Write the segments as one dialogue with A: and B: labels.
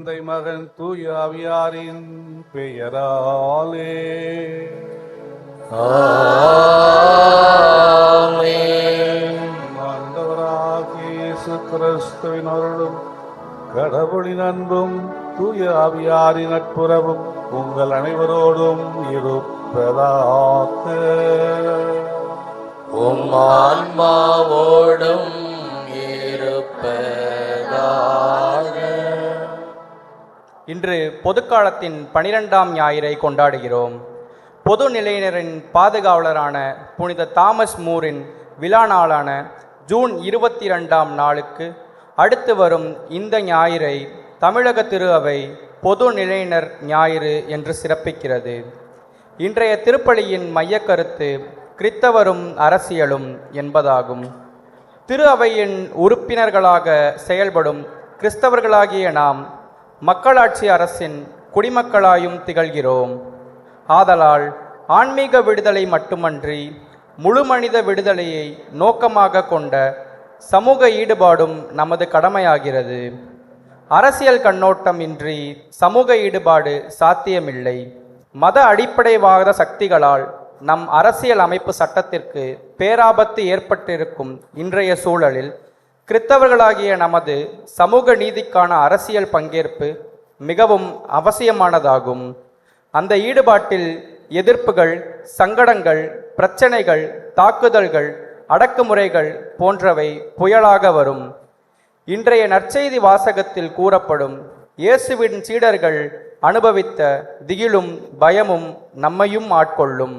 A: தந்தை மகன் தூய ஆவியாரின் பெயராலே ஆண்டவராகிய இயேசு கிறிஸ்துவின் அருளும் கடவுளின் அன்பும் தூய ஆவியாரின் நட்புறவும் உங்கள் அனைவரோடும் இருப்பதாக.
B: உம் ஆன்மாவோடும் இருப்பதாக.
C: இன்று பொதுக்காலத்தின் 12ஆம் ஞாயிறை கொண்டாடுகிறோம். பொது நிலையினரின் பாதுகாவலரான புனித தாமஸ் மூரின் விழா நாளான ஜூன் 22ஆம் நாளுக்கு அடுத்து வரும் இந்த ஞாயிறை தமிழக திரு அவை பொது நிலையினர் ஞாயிறு என்று சிறப்பிக்கிறது. இன்றைய திருப்பலியின் மையக்கருத்து கிறித்தவரும் அரசியலும் என்பதாகும். திரு அவையின் உறுப்பினர்களாக செயல்படும் கிறிஸ்தவர்களாகிய நாம் மக்களாட்சி அரசின் குடிமக்களாயும் திகழ்கிறோம். ஆதலால் ஆன்மீக விடுதலை மட்டுமன்றி முழு மனித விடுதலையை நோக்கமாக கொண்ட சமூக ஈடுபாடும் நமது கடமையாகிறது. அரசியல் கண்ணோட்டம் இன்றி சமூக ஈடுபாடு சாத்தியமில்லை. மத அடிப்படைவாத சக்திகளால் நம் அரசியல் அமைப்பு சட்டத்திற்கு பேராபத்து ஏற்பட்டிருக்கும் இன்றைய சூழலில் கிறித்தவர்களாகிய நமது சமூக நீதிக்கான அரசியல் பங்கேற்பு மிகவும் அவசியமானதாகும். அந்த ஈடுபாட்டில் எதிர்ப்புகள், சங்கடங்கள், பிரச்சனைகள், தாக்குதல்கள், அடக்குமுறைகள் போன்றவை புயலாக வரும். இன்றைய நற்செய்தி வாசகத்தில் கூறப்படும் இயேசுவின் சீடர்கள் அனுபவித்த திகிலும் பயமும் நம்மையும் ஆட்கொள்ளும்.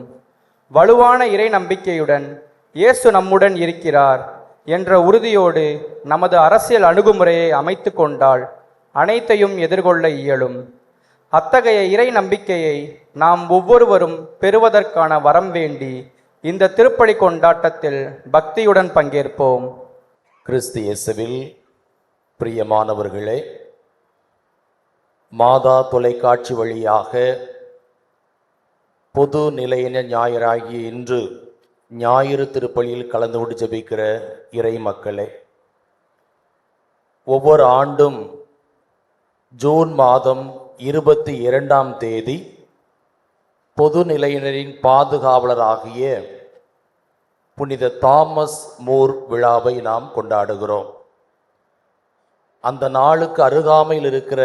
C: வலுவான இறை நம்பிக்கையுடன் இயேசு நம்முடன் இருக்கிறார் என்ற உறுதியோடு நமது அரசியல் அணுகுமுறையை அமைத்து கொண்டால் அனைத்தையும் எதிர்கொள்ள இயலும். அத்தகைய இறை நம்பிக்கையை நாம் ஒவ்வொருவரும் பெறுவதற்கான வரம் வேண்டி இந்த திருப்பலி கொண்டாட்டத்தில் பக்தியுடன் பங்கேற்போம்.
B: கிறிஸ்து இயேசுவில் பிரியமானவர்களே, மாதா தொலைக்காட்சி வழியாக பொது நிலையின ஞாயிறாகிய இன்று ஞாயிறு திருப்பலியில் கலந்து கொண்டு ஜெபிக்கிற இறை மக்களே, ஒவ்வொரு ஆண்டும் ஜூன் மாதம் 22ஆம் தேதி பொது நிலையினரின் பாதுகாவலராகிய புனித தாமஸ் மூர் விழாவை நாம் கொண்டாடுகிறோம். அந்த நாளுக்கு அருகாமையில் இருக்கிற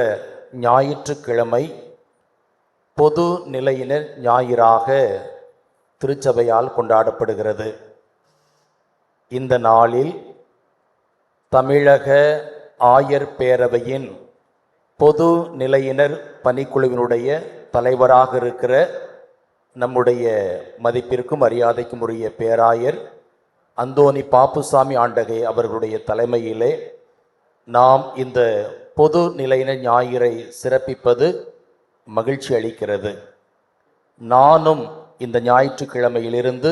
B: ஞாயிற்றுக்கிழமை பொது நிலையினர் ஞாயிறாக திருச்சபையால் கொண்டாடப்படுகிறது. இந்த நாளில் தமிழக ஆயர் பேரவையின் பொது நிலையினர் பணிக்குழுவினுடைய தலைவராக இருக்கிற நம்முடைய மதிப்பிற்கும் மரியாதைக்கும் உரிய பேராயர் அந்தோனி பாப்புசாமி ஆண்டகை அவர்களுடைய தலைமையிலே நாம் இந்த பொது நிலையினர் ஞாயிறை சிறப்பிப்பது மகிழ்ச்சி அளிக்கிறது. நானும் இந்த ஞாயிற்றுக்கிழமையிலிருந்து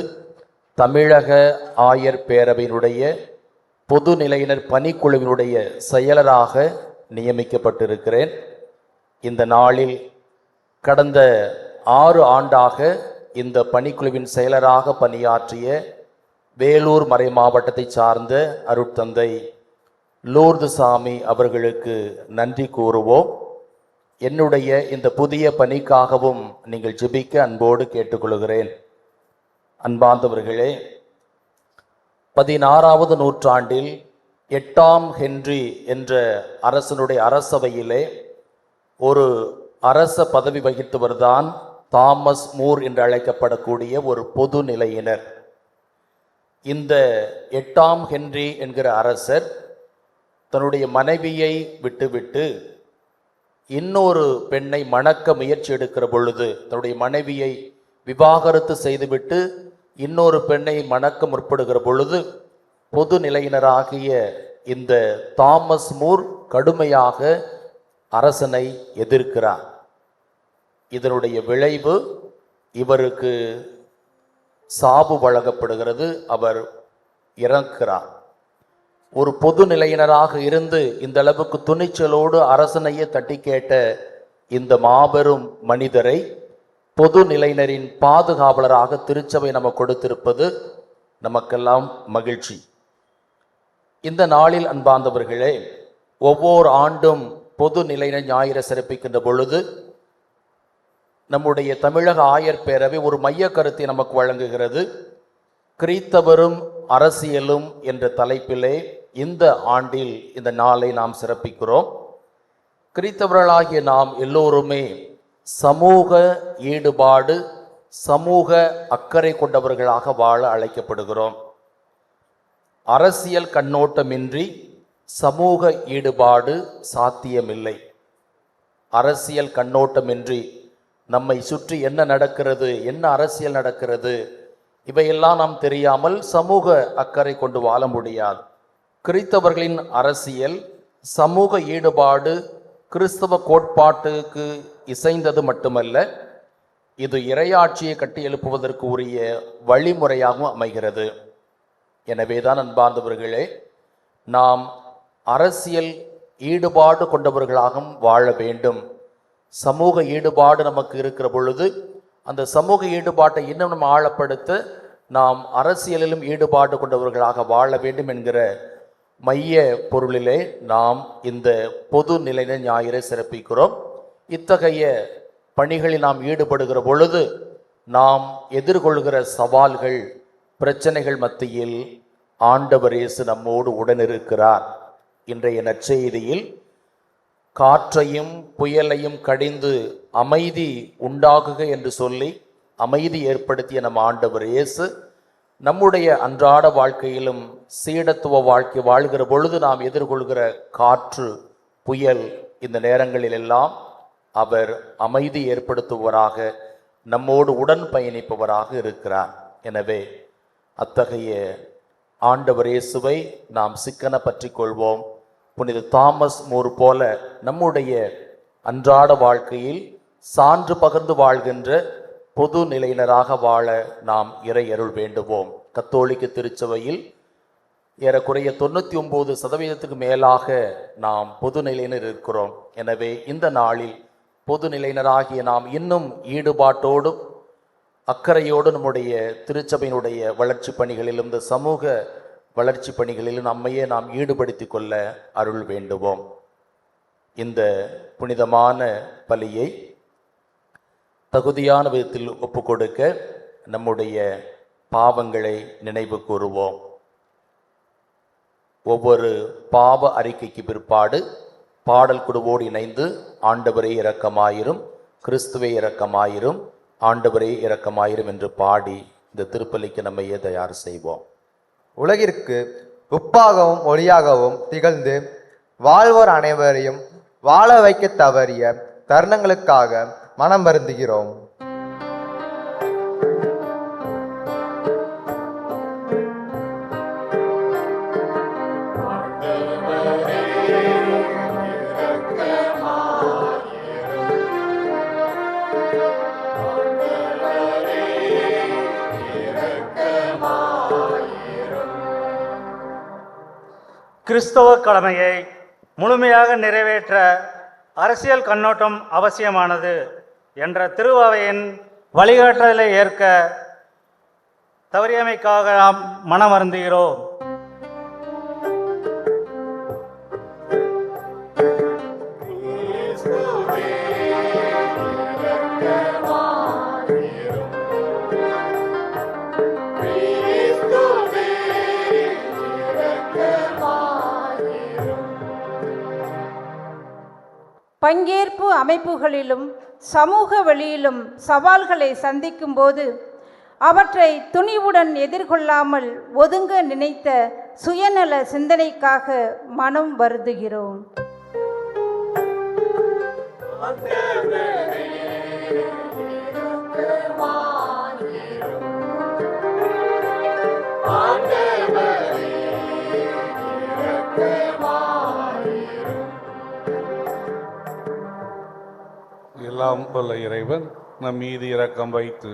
B: தமிழக ஆயர் பேரவையினுடைய பொது நிலையினர் பணிக்குழுவினுடைய செயலராக நியமிக்கப்பட்டிருக்கிறேன். இந்த நாளில் கடந்த 6 ஆண்டாக இந்த பணிக்குழுவின் செயலராக பணியாற்றிய வேலூர் மறை மாவட்டத்தை சார்ந்த அருட்தந்தை லூர்து சாமி அவர்களுக்கு நன்றி கூறுவோம். என்னுடைய இந்த புதிய பணிக்காகவும் நீங்கள் ஜெபிக்க அன்போடு கேட்டுக்கொள்கிறேன். அன்பார்ந்தவர்களே, 16வது நூற்றாண்டில் 8ஆம் ஹென்றி என்ற அரசனுடைய அரசவையிலே ஒரு அரச பதவி வகித்தவர்தான் தாமஸ் மூர் என்று அழைக்கப்படக்கூடிய ஒரு பொது நிலையினர். இந்த 8ஆம் ஹென்றி என்கிற அரசர் தன்னுடைய மனைவியை விட்டுவிட்டு இன்னொரு பெண்ணை மணக்க முயற்சி எடுக்கிற பொழுது, தன்னுடைய மனைவியை விவாகரத்து செய்துவிட்டு இன்னொரு பெண்ணை மணக்க முற்படுகிற பொழுது பொது நிலையினராகிய இந்த தாமஸ் மூர் கடுமையாக அரசனை எதிர்க்கிறார். இதனுடைய விளைவு இவருக்கு சாபு வழங்கப்படுகிறது. அவர் இறக்கிறார். ஒரு பொது நிலையினராக இருந்து இந்த அளவுக்கு துணிச்சலோடு அரசனையே தட்டி கேட்ட இந்த மாபெரும் மனிதரை பொது நிலையினரின் பாதுகாவலராக திருச்சபை நமக்கு கொடுத்திருப்பது நமக்கெல்லாம் மகிழ்ச்சி. இந்த நாளில் அன்பார்ந்தவர்களே, ஒவ்வொரு ஆண்டும் பொது நிலையின ஞாயிறு சிறப்பிக்கின்ற பொழுது நம்முடைய தமிழக ஆயர் பேரவை ஒரு மைய கருத்தை நமக்கு வழங்குகிறது. கிறித்தவரும் அரசியலும் என்ற தலைப்பிலே இந்த ஆண்டில் இந்த நாளை நாம் சிறப்பிக்கிறோம். கிறித்தவர்களாகிய நாம் எல்லோருமே சமூக ஈடுபாடு, சமூக அக்கறை கொண்டவர்களாக வாழ அழைக்கப்படுகிறோம். அரசியல் கண்ணோட்டமின்றி சமூக ஈடுபாடு சாத்தியமில்லை. அரசியல் கண்ணோட்டமின்றி நம்மை சுற்றி என்ன நடக்கிறது, என்ன அரசியல் நடக்கிறது, இவையெல்லாம் நாம் தெரியாமல் சமூக அக்கறை கொண்டு வாழ முடியாது. கிறித்தவர்களின் அரசியல் சமூக ஈடுபாடு கிறிஸ்தவ கோட்பாட்டுக்கு இசைந்தது மட்டுமல்ல, இது இறையாட்சியை கட்டி எழுப்புவதற்கு உரிய வழிமுறையாகவும் அமைகிறது. எனவேதான் அன்பார்ந்தவர்களே, நாம் அரசியல் ஈடுபாடு கொண்டவர்களாகவும் வாழ வேண்டும். சமூக ஈடுபாடு நமக்கு இருக்கிற பொழுது அந்த சமூக ஈடுபாட்டை இன்னும் நம்ம ஆழப்படுத்த நாம் அரசியலிலும் ஈடுபாடு கொண்டவர்களாக வாழ வேண்டும் என்கிற மைய பொருளிலே நாம் இந்த பொது நிலையின ஞாயிறை சிறப்பிக்கிறோம். இத்தகைய பணிகளில் நாம் ஈடுபடுகிற பொழுது நாம் எதிர்கொள்கிற சவால்கள், பிரச்சனைகள் மத்தியில் ஆண்டவர் இயேசு நம்மோடு உடனிருக்கிறார். இன்றைய நற்செய்தியில் காற்றையும் புயலையும் கடிந்து அமைதி உண்டாகுக என்று சொல்லி அமைதி ஏற்படுத்திய நம் ஆண்டவர் இயேசு நம்முடைய அன்றாட வாழ்க்கையிலும் சீடத்துவ வாழ்க்கை வாழ்கிற பொழுது நாம் எதிர்கொள்கிற காற்று, புயல், இந்த நேரங்களில் எல்லாம் அவர் அமைதி ஏற்படுத்துபவராக, நம்மோடு உடன் பயணிப்பவராக இருக்கிறார். எனவே அத்தகைய ஆண்டவர் இயேசுவை நாம் சிக்கன பற்றி கொள்வோம். புனித தாமஸ் மூர் போல நம்முடைய அன்றாட வாழ்க்கையில் சான்று பகிர்ந்து வாழ்கின்ற பொது நிலையினராக வாழ நாம் இறை அருள் வேண்டுவோம். கத்தோலிக்க திருச்சபையில் ஏறக்குறைய 99% மேலாக நாம் பொது நிலையினர் இருக்கிறோம். எனவே இந்த நாளில் பொது நிலையினராகிய நாம் இன்னும் ஈடுபாட்டோடும் அக்கறையோடு நம்முடைய திருச்சபையினுடைய வளர்ச்சி பணிகளிலும் இந்த சமூக வளர்ச்சி பணிகளிலும் நம்மையே நாம் ஈடுபடுத்தி கொள்ள அருள் வேண்டுவோம். இந்த புனிதமான பலியை தகுதியான விதத்தில் ஒப்புக்கொடுக்க நம்முடைய பாவங்களை நினைவு கூறுவோம். ஒவ்வொரு பாவ அறிக்கைக்கு பிற்பாடு பாடல் குழுவோடு இணைந்து ஆண்டவரே இரக்கமாயிரும், கிறிஸ்துவே இரக்கமாயிரும், ஆண்டவரே இரக்கமாயிரும் என்று பாடி இந்த திருப்பலிக்கு நம்மையே தயார் செய்வோம்.
D: உலகிற்கு உப்பாகவும் ஒளியாகவும் திகழ்ந்து வாழ்வோர் அனைவரையும் வாழ வைக்க தவறிய தருணங்களுக்காக மனம் வருந்துகிறோம்.
E: கிறிஸ்தவ கடமையை முழுமையாக நிறைவேற்ற அரசியல் கண்ணோட்டம் அவசியமானது என்ற திருவவையின் வழிகாட்டுதலை ஏற்க தவறியமைக்காக நாம் மனமருந்துகிறோம்.
F: பங்கேற்பு அமைப்புகளிலும் சமூக வெளியிலும் சவால்களை சந்திக்கும் போது அவற்றை துணிவுடன் எதிர்கொள்ளாமல் ஒதுங்க நினைத்த சுயநல சிந்தனைக்காக மனம் வருந்துகிறோம்.
A: எல்லாம் வல்ல இறைவன் நம் மீது இரக்கம் வைத்து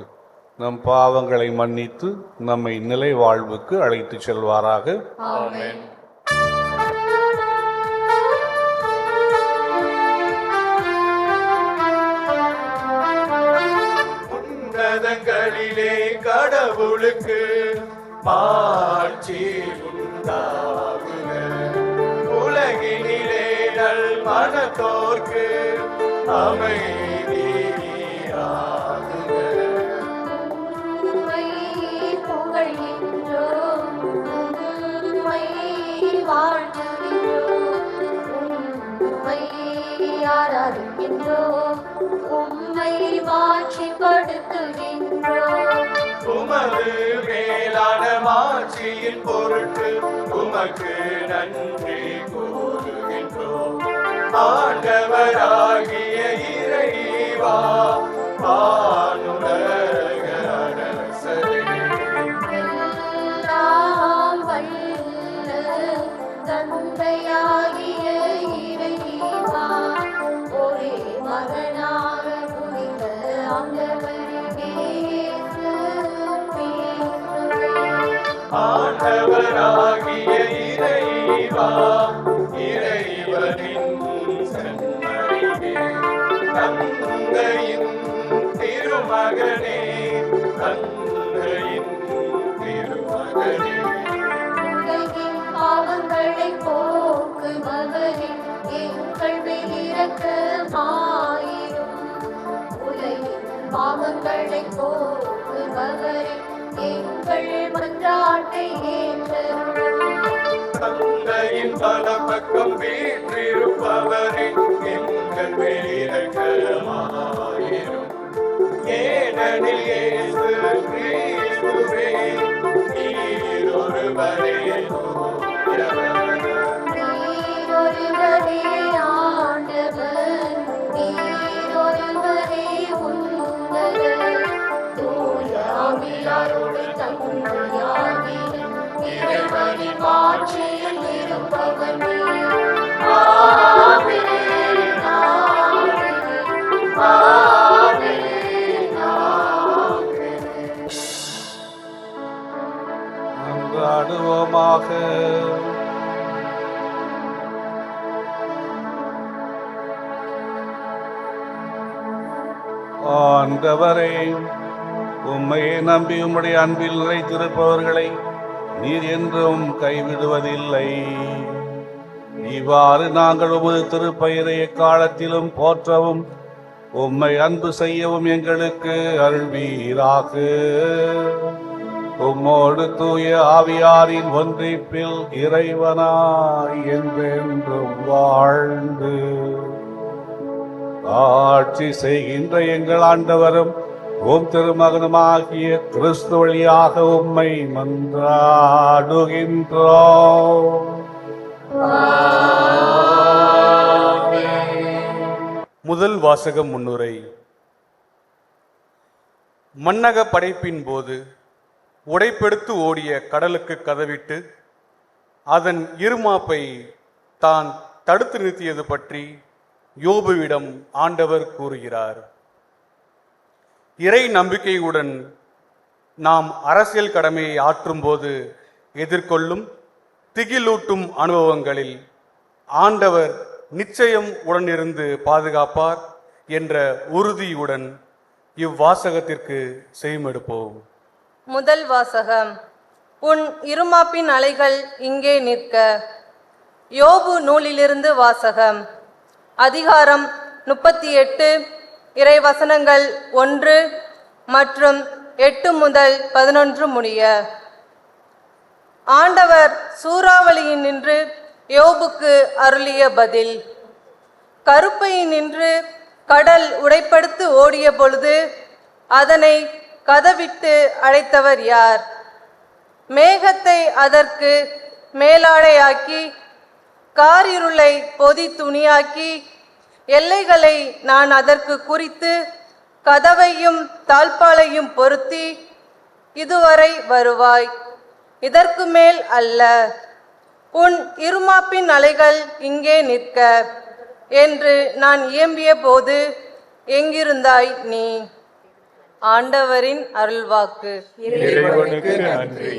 A: நம் பாவங்களை மன்னித்து நம்மை நிலை வாழ்வுக்கு அழைத்து செல்வாராக.
F: ஆமென்.
G: உன்னதங்களிலே கடவுளுக்கு மாட்சி உண்டாகுக. உலகினிலே நல் மனம் வானத்தோர்க்கு அமைதியாகுக.
H: உம்மை புகழ்கின்றோம், உம்மை வாழ்த்துகின்றோம், உம்மை ஆராதிக்கின்றோம், உம்மை மாட்சிப்படுத்துகின்றோம்.
G: உமது மேலான மாட்சியின் பொருட்டு உமக்கு நன்றி கூறுகின்றோம். ஆண்டவராகிய இறைவா, வானுலக அரசரே,
H: எல்லாம் வல்ல தந்தையாகிய இறைவா, ஒரே மகனாக புனித ஆண்டவருடைய இயேசு கிறிஸ்துவே,
G: ஆண்டவராகிய இறைவா, இறைவனின் செம்மறியே, தந்தையின் திருமகனே, தந்தையின் திருமகனே,
H: உலகின் பாவங்களை போக்குபவரே, எங்கள் மேல் இரக்கமாயிரும். உலகின் பாவங்களை போக்குபவரே, எங்கள் மன்றாட்டை ஏற்றருளும்.
G: தந்தையின் வலப்பக்கம் வீற்றிருப்பவரே, எங்கள் மேல் இரக்கமாயிரும். ஏனெனில் இயேசு கிறிஸ்துவே, நீர் ஒருவரே தூயவர்.
H: நீர் ஒருவரே ஆண்டவர், நீர் ஒருவரே உன்னதர். தூய ஆவியாரோடு தந்தையாகிய இறைவனின் ஆட்சியில் இருப்பவர் நீர். ஆமென், ஆமென், ஆமென், ஆமென்.
A: மன்றாடுவோமாக. ஆண்டவரே, உம்மையே நம்பி உம்முடைய அன்பில் நிலைத்திருப்பவர்களை நீர் என்றும் கைவிடுவதில்லை. இவ்வாறு நாங்கள் உமது திருப்பெயரை எக்காலத்திலும் போற்றவும் உம்மை அன்பு செய்யவும் எங்களுக்கு அருள்வீராக. உம்மோடு தூய ஆவியாரின் ஒன்றிப்பில் இறைவனாய் என்றென்றும் வாழ்ந்து ஆட்சி செய்கின்ற எங்கள் ஆண்டவரும் உம் திருமகனுமாகிய கிறிஸ்து வழியாக உம்மை மன்றாடுகின்றோம்.
C: முதல் வாசகம் முன்னுரை. மன்னக படைப்பின் போது உடைப்பெடுத்து ஓடிய கடலுக்கு கதவிட்டு அதன் இருமாப்பை தான் தடுத்து நிறுத்தியது பற்றி யோபுவிடம் ஆண்டவர் கூறுகிறார். இறை நம்பிக்கையுடன் நாம் அரசியல் கடமையை ஆற்றும்போது எதிர்கொள்ளும் திகிலூட்டும் அனுபவங்களில் ஆண்டவர் நிச்சயம் உடனிருந்து பாதுகாப்பார் என்ற உறுதியுடன் இவ்வாசகத்திற்கு செய்மெடுப்போம்.
I: முதல் வாசகம். உன் இருமாப்பின் அலைகள் இங்கே நிற்க. யோபு நூலிலிருந்து வாசகம். அதிகாரம் 38, இறைவசனங்கள் 1 மற்றும் 8 முதல் 11 முடிய. ஆண்டவர் சூறாவளியின் நின்று யோபுக்கு அருளிய பதில். கருப்பையின் நின்று கடல் உடைப்படுத்து ஓடிய பொழுது அதனை கதவிட்டு அழைத்தவர் யார்? மேகத்தை அதற்கு மேலாடையாக்கி காரிருளை பொதி துணியாக்கி எல்லைகளை நான் அதற்கு குறித்து கதவையும் தாழ்பாளையும் பொருத்தி இதுவரை வருவாய், இதற்கு மேல் அல்ல. உன் இருமாப்பின் அலைகள் இங்கே நிற்க என்று நான் இயம்பிய போது எங்கிருந்தாய் நீ? ஆண்டவரின் அருள்வாக்கு.
G: இறைவனுக்கு நன்றி.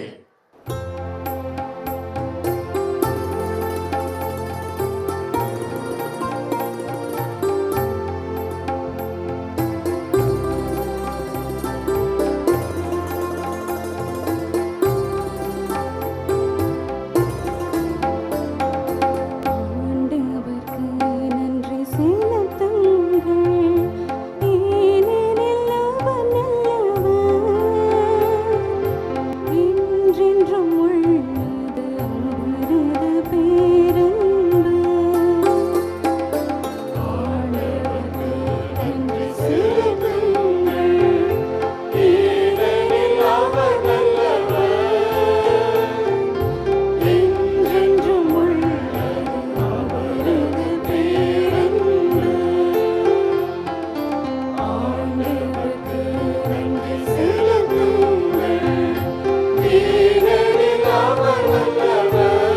J: ஆண்டவர்க்கு நன்றி
G: அவர் நல்லவர்.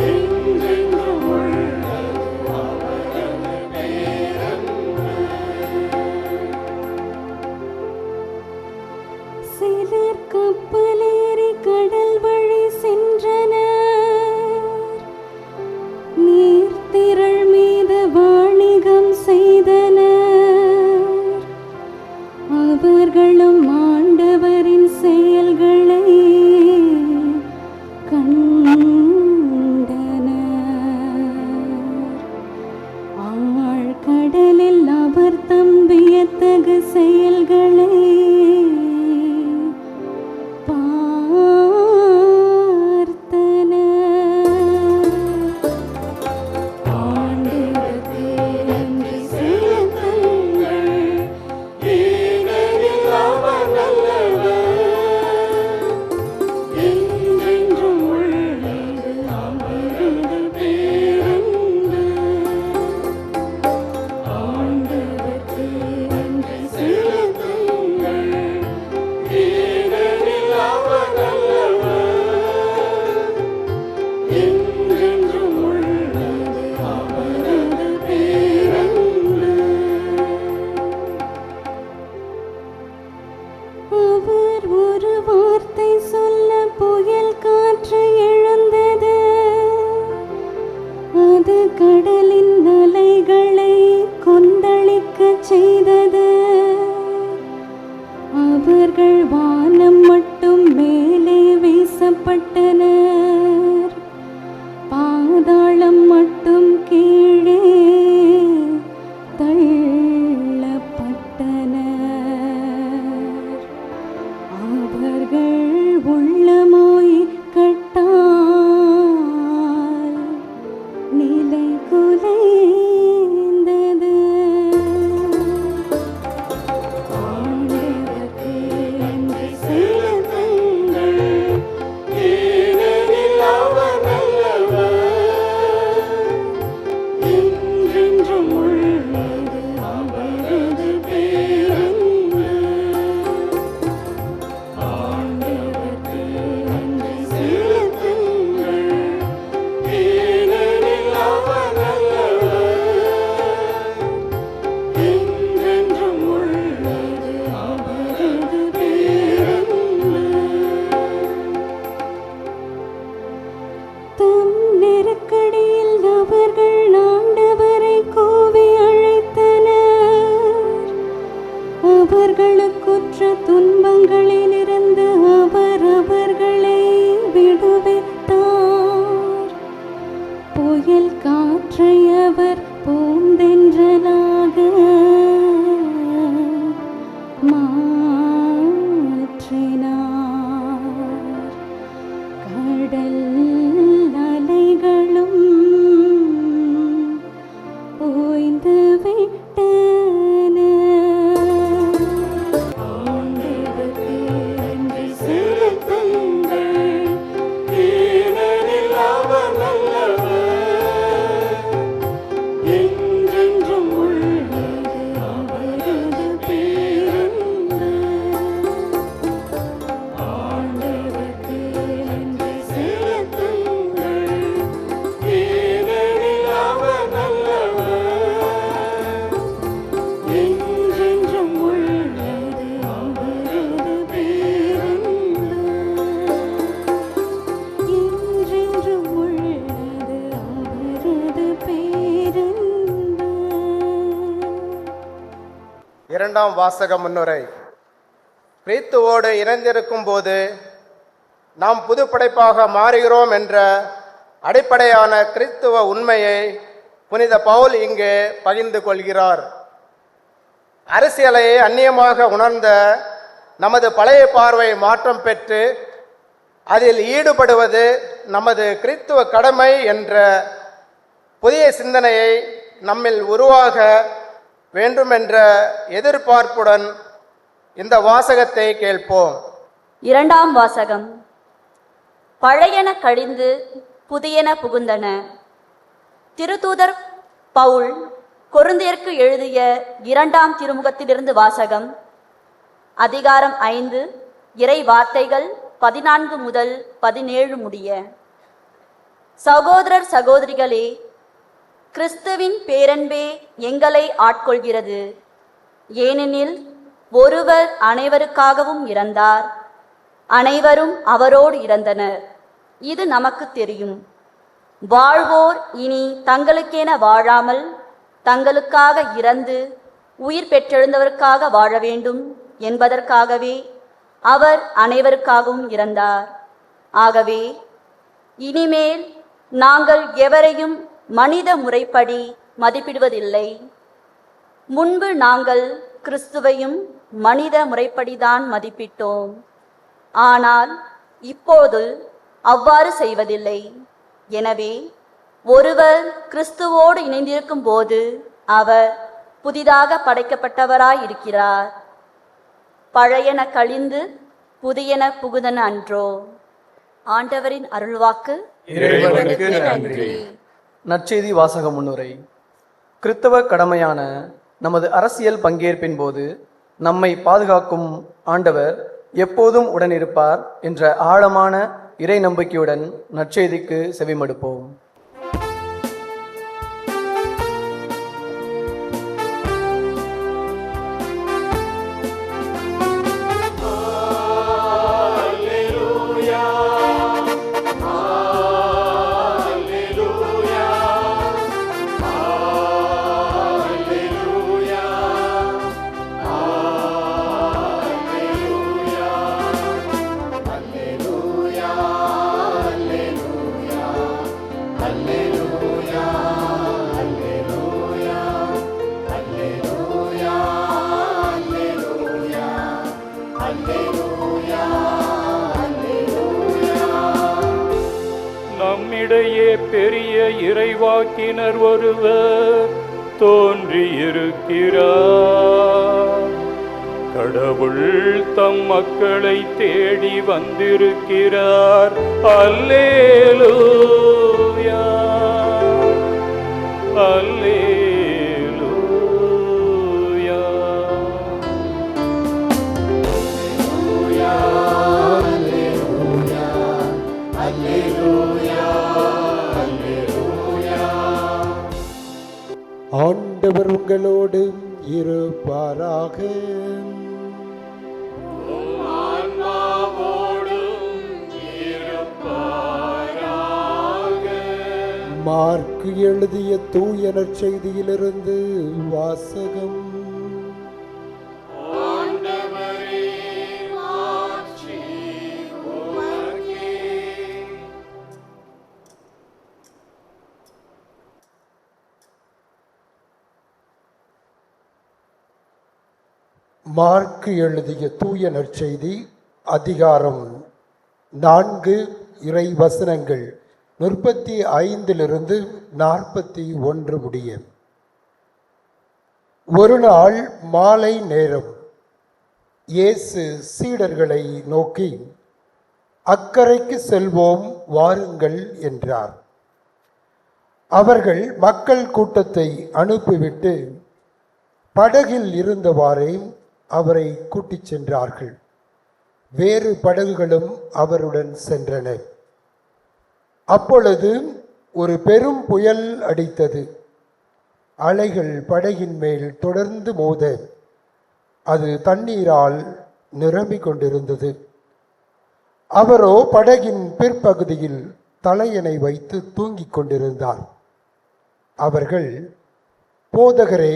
G: என்றென்றும் உள்ளது அவரது பேரன்பு.
H: சிலர் கப்பலேறி கடல் வழி சென்றனர், நீர்த்திரள் மீது வாணிகம் செய்தனர். அவர்களும் ஆண்டவரின் செயல்களை கண்டனர். ஆழ்கடலில் அவர் தம் வியத்தகு செயல்களை பார்த்தனர். ஆண்டவருக்கு நன்றி செலுத்துங்கள்,
G: ஏனெனில் அவர் நல்லவர்.
H: என்றென்றும் உள்ளது அவரது பேரன்பு. ஆண்டவருக்கு நன்றி செலுத்துங்கள்,
G: ஏனெனில் அவர் நல்லவர்.
H: என்றென்றும் உள்ளது அவரது பேரன்பு. அவர் ஒரு வார்த்தை சொல்ல புயல் காற்று எழுந்தது, அது கடலின் அலைகளை கொந்தளிக்கச் செய்தது. அவர்கள் வானம் மட்டும் மேலே வீசப்பட்டனர், பாதாளம் மட்டும் கீழே தள்ளப்பட்டனர். அவர்கள் உள்ளமாய் கட்டால் நிலை குலைந்தது. ஆண்டவருக்கு நன்றி செலுத்துங்கள்,
G: ஏனெனில் அவர் நல்லவர்.
H: என்றென்றும் உள்ளது அவரது பேரன்பு. ஆண்டவருக்கு நன்றி செலுத்துங்கள்,
G: ஏனெனில் அவர் நல்லவர்.
H: என்றென்றும் உள்ளது அவரது பேரன்பு. தம் நெருக்கடியில் அவர்கள் ஆண்டவரை கூவி அழைத்தனர். அவர்களுக்குற்ற துன்பங்களிலிருந்து அவர் அவர்களை விடுவித்தார். புயல் காற்றை அவர் பூந்தென்றலாக மாற்றினார். கடல் அலைகளும் ஓய்ந்து விட்டன. ஆண்டவருக்கு நன்றி செலுத்துங்கள்,
G: ஏனெனில் அவர் நல்லவர்.
H: என்றென்றும் உள்ளது அவரது பேரன்பு. ஆண்டவருக்கு நன்றி செலுத்துங்கள்,
G: ஏனெனில் அவர் நல்லவர்.
H: என்றென்றும் உள்ளது அவரது பேரன்பு. என்றென்றும் உள்ளது அவரது பேரன்பு.
J: இரண்டாம் வாசக முன்னுரை. கிறிஸ்துவோடு இணைந்திருக்கும் போது நாம் புது படைப்பாக மாறுகிறோம் என்ற அடிப்படையான கிறிஸ்துவ உண்மையை புனித பவுல் இங்கே பகிர்ந்து கொள்கிறார். அரசியலை அந்நியமாக உணர்ந்த நமது பழைய பார்வை மாற்றம் பெற்று அதில் ஈடுபடுவது நமது கிறிஸ்துவ கடமை என்ற புதிய சிந்தனையை நம்மில் உருவாக வேண்டுமென்ற எதிர்பார்ப்புடன் இந்த வாசகத்தை கேட்போம்.
K: இரண்டாம் வாசகம். பழையன கழிந்து புதியன புகுந்தன. திருத்தூதர் பவுல் கொரிந்தியருக்கு எழுதிய இரண்டாம் திருமுகத்திலிருந்து வாசகம். அதிகாரம் 5, இறை வார்த்தைகள் 14 முதல் 17 முடிய. சகோதரர் சகோதரிகளே, கிறிஸ்துவின் பேரன்பே எங்களை ஆட்கொள்கிறது. ஏனெனில் ஒருவர் அனைவருக்காகவும் இறந்தார், அனைவரும் அவரோடு இறந்தனர். இது நமக்கு தெரியும். வாழ்வோர் இனி தங்களுக்கென வாழாமல் தங்களுக்காக இறந்து உயிர் பெற்றெழுந்தவருக்காக வாழ வேண்டும் என்பதற்காகவே அவர் அனைவருக்காகவும் இறந்தார். ஆகவே இனிமேல் நாங்கள் எவரையும் மனித முறைப்படி மதிப்பிடுவதில்லை. முன்பு நாங்கள் கிறிஸ்துவையும் மனித முறைப்படிதான் மதிப்பிட்டோம். ஆனால் இப்போது அவ்வாறு செய்வதில்லை. எனவே ஒருவர் கிறிஸ்துவோடு இணைந்திருக்கும் போது அவர் புதிதாக படைக்கப்பட்டவராய் இருக்கிறார். பழையன கழிந்து புதியன புகுதன அன்றோ. ஆண்டவரின் அருள்வாக்கு.
C: இறைவனுக்கு நன்றி.
L: நற்செய்தி வாசக முன்னுரை. கிறித்தவ கடமையான நமது அரசியல் பங்கேற்பின் போது நம்மை பாதுகாக்கும் ஆண்டவர் எப்போதும் உடனிருப்பார் என்ற ஆழமான இறை நம்பிக்கையுடன் நற்செய்திக்கு செவிமடுப்போம்.
G: நம்மிடையே பெரிய இறைவாக்கினர் ஒருவர் தோன்றியிருக்கிறார். கடவுள் தம் மக்களை தேடி வந்திருக்கிறார். அல்லேலூயா, அல்லேலூயா.
M: ஆண்டவர் உங்களோடு இருப்பாராக. மார்க்கு எழுதிய தூய நற்செய்தியிலிருந்து வாசகம். மார்க்கு எழுதிய தூய நற்செய்தி அதிகாரம் 4 இறை வசனங்கள் 35 41 முடிய. ஒரு நாள் மாலை நேரம் இயேசு சீடர்களை நோக்கி, அக்கரைக்கு செல்வோம் வாருங்கள் என்றார். அவர்கள் மக்கள் கூட்டத்தை அனுப்பிவிட்டு படகில் இருந்தவாறே அவரை கூட்டிச் சென்றார்கள். வேறு படகுகளும் அவருடன் சென்றன. அப்பொழுது ஒரு பெரும் புயல் அடித்தது. அலைகள் படகின் மேல் தொடர்ந்து மோத அது தண்ணீரால் நிரம்பிக் கொண்டிருந்தது. அவரோ படகின் பிற்பகுதியில் தலையணை வைத்து தூங்கிக் கொண்டிருந்தார். அவர்கள், போதகரே,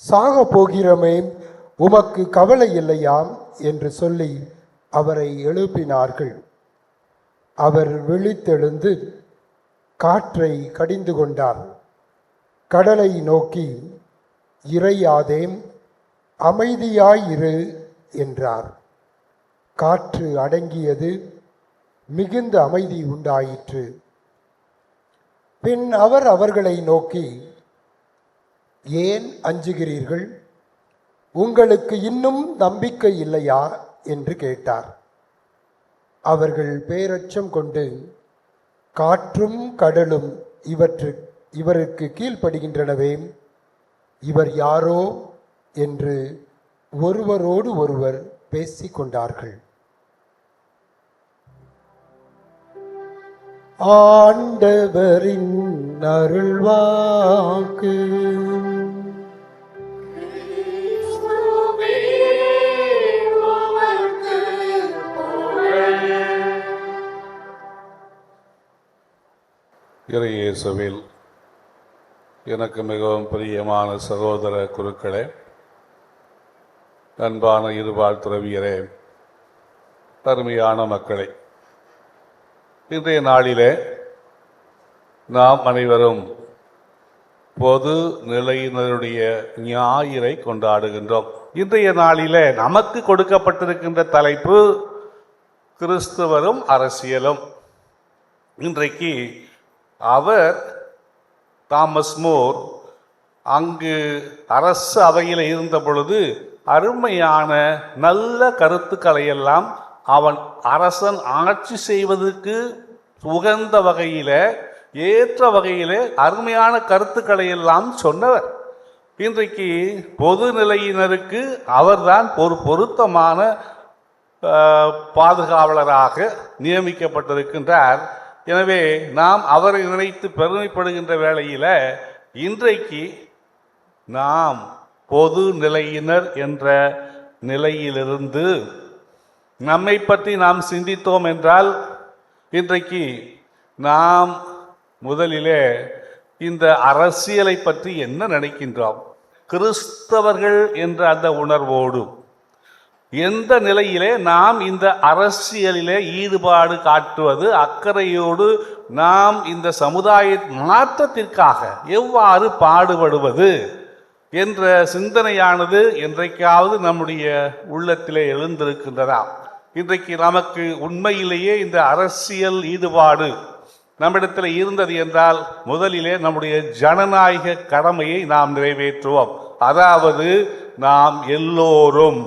M: சாக போகிறோமே, உமக்கு கவலை இல்லையாம் என்று சொல்லி அவரை எழுப்பினார்கள். அவர் விழித்தெழுந்து காற்றை கடிந்து கொண்டார். கடலை நோக்கி, இறையாதே, அமைதியாயிரு என்றார். காற்று அடங்கியது. மிகுந்த அமைதி உண்டாயிற்று. பின் அவர் அவர்களை நோக்கி, ஏன் அஞ்சுகிறீர்கள்? உங்களுக்கு இன்னும் நம்பிக்கை இல்லையா என்று கேட்டார். அவர்கள் பேரச்சம் கொண்டு, காற்றும் கடலும் இவருக்கு கீழ்ப்படுகின்றனவே, இவர் யாரோ என்று ஒருவரோடு ஒருவர் பேசிக்கொண்டார்கள். ஆண்டவரின் அருள்வாக்கு.
A: இறையேசுவில் எனக்கு மிகவும் பிரியமான சகோதர குருக்களே, அன்பான இருபால் துறவியரே, அருமையான மக்களே, இன்றைய நாளிலே நாம் அனைவரும் பொது நிலையினருடைய ஞாயிறை கொண்டாடுகின்றோம். இன்றைய நாளிலே நமக்கு கொடுக்கப்பட்டிருக்கின்ற தலைப்பு கிறிஸ்தவரும் அரசியலும். இன்றைக்கு அவர் தாமஸ் மூர் அங்கு அரசு அவையில் இருந்த பொழுது அருமையான நல்ல கருத்துக்களை எல்லாம் அவன் அரசன் ஆட்சி செய்வதற்கு உகந்த வகையில ஏற்ற வகையில அருமையான கருத்துக்களை எல்லாம் சொன்னவர். இன்றைக்கு பொது நிலையினருக்கு அவர்தான் ஒரு பொருத்தமான பாதுகாவலராக நியமிக்கப்பட்டிருக்கின்றார். எனவே நாம் அவரை நினைத்து பெருமைப்படுகின்ற வேளையில இன்றைக்கு நாம் பொது நிலையினர் என்ற நிலையிலிருந்து நம்மை பற்றி நாம் சிந்தித்தோம் என்றால், இன்றைக்கு நாம் முதலிலே இந்த அரசியலை பற்றி என்ன நினைக்கின்றோம்? கிறிஸ்தவர்கள் என்ற அந்த உணர்வோடு எந்த நிலையிலே நாம் இந்த அரசியலிலே ஈடுபாடு காட்டுவது, அக்கறையோடு நாம் இந்த சமுதாய மாற்றத்திற்காக எவ்வாறு பாடுபடுவது என்ற சிந்தனையானது என்றைக்காவது நம்முடைய உள்ளத்திலே எழுந்திருக்கின்றதா? இன்றைக்கு நமக்கு உண்மையிலேயே இந்த அரசியல் ஈடுபாடு நம்மிடத்தில் இருந்தது என்றால், முதலிலே நம்முடைய ஜனநாயக கடமையை நாம் நிறைவேற்றுவோம். அதாவது நாம் எல்லோரும்